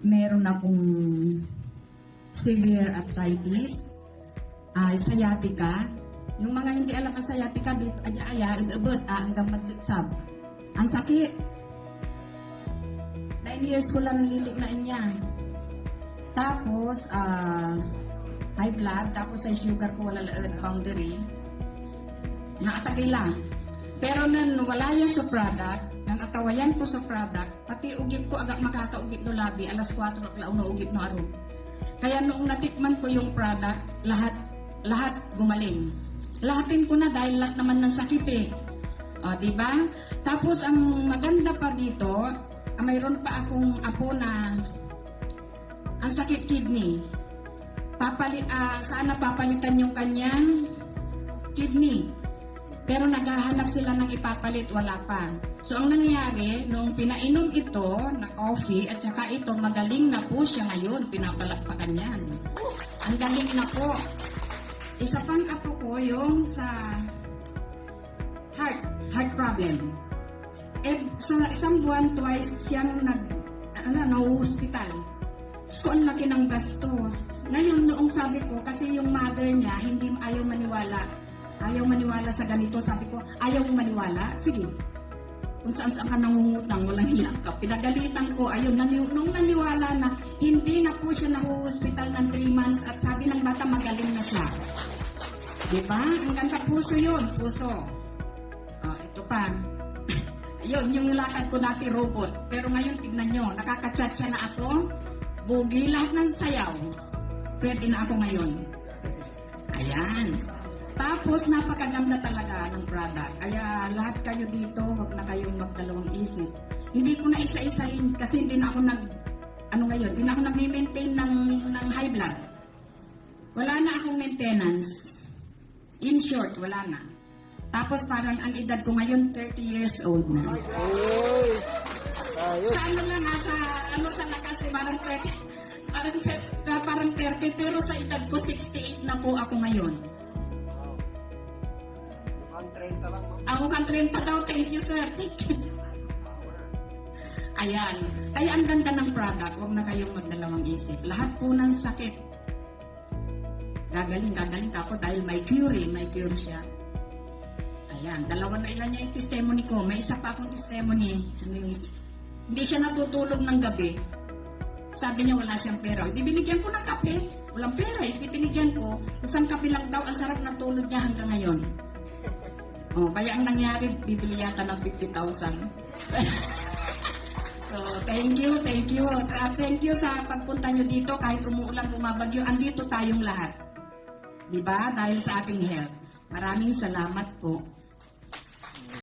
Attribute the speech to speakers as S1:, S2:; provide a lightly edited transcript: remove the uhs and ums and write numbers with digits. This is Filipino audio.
S1: meron akong severe arthritis, sciatica. Yung mga hindi alam ang sciatica dito, ibabot, hanggang magsab. Ang sakit. 9 years ko lang nililignain niya. Tapos, high blood, tapos sa sugar ko wala boundary. Naatagay lang. Pero nan wala yan sa product, nang atawayan ko sa product, pati ugip ko agak makakaugip no labi, alas 4 o'clock na ugip no aron. Kaya noong natikman ko yung product, lahat gumaling. Lahatin ko na dahil lahat naman ng sakit eh. O, diba? Tapos ang maganda pa dito, mayroon pa akong apo na ang sakit kidney. Sana papalitan yung kanyang kidney. Pero naghahanap sila ng ipapalit, wala pa. So ang nangyari, nung pinainom ito na coffee at saka ito, magaling na po siya ngayon, pinapalakpakan yan. Ang galing na po. Isa pang apo ko yung sa heart problem. Sa isang buwan, twice siyang na-hospital. So, ang laki ng gastos. Ngayon, noong sabi ko, kasi yung mother niya, hindi ayaw maniwala. Ayaw maniwala sa ganito. Sabi ko, ayaw mong maniwala? Sige. Kung saan ka nangungutang, walang hiyak ka. Pinagalitan ko, ayun, nung naniwala na hindi na po siya na-hospital ng 3 months at sabi ng bata, magaling na siya. Diba? Ang ganda puso yun. Puso. Ito pa. Ayun, yung nilakad ko dati, robot. Pero ngayon, tignan nyo, nakaka-chat siya na ako. Bugi, lahat ng sayaw. Pwede na ako ngayon. Ayan. Tapos, napakaganda talaga ng product. Kaya lahat kayo dito, wag na kayong magdalawang isip. Hindi ko na isa-isahin kasi hindi na ako hindi na ako nag-maintain ng high blood. Wala na akong maintenance. In short, wala na. Tapos parang ang edad ko ngayon, 30 years old na. Sa sa lakas, parang 30, pero sa edad ko, 68 na po ako ngayon. Ako kang 30 daw. Thank you, sir. Thank you. Ayan. Kaya ang ganda ng product. Huwag na kayong magdalawang isip. Lahat po ng sakit. Gagaling ka ako dahil may cure siya. Ayan. Dalawa na ilan niya yung testimony ko. May isa pa akong testimony. Hindi siya natutulog ng gabi. Sabi niya wala siyang pera. Hindi binigyan ko ng kape. Walang pera. Hindi binigyan ko. Isang kape lang daw. Ang sarap ng tulog niya hanggang ngayon. Kaya ang nangyari, bibili yata ng 50,000. So, thank you. Thank you sa pagpunta nyo dito. Kahit umuulan, bumabagyo, andito tayong lahat. Diba? Dahil sa ating health. Maraming salamat po.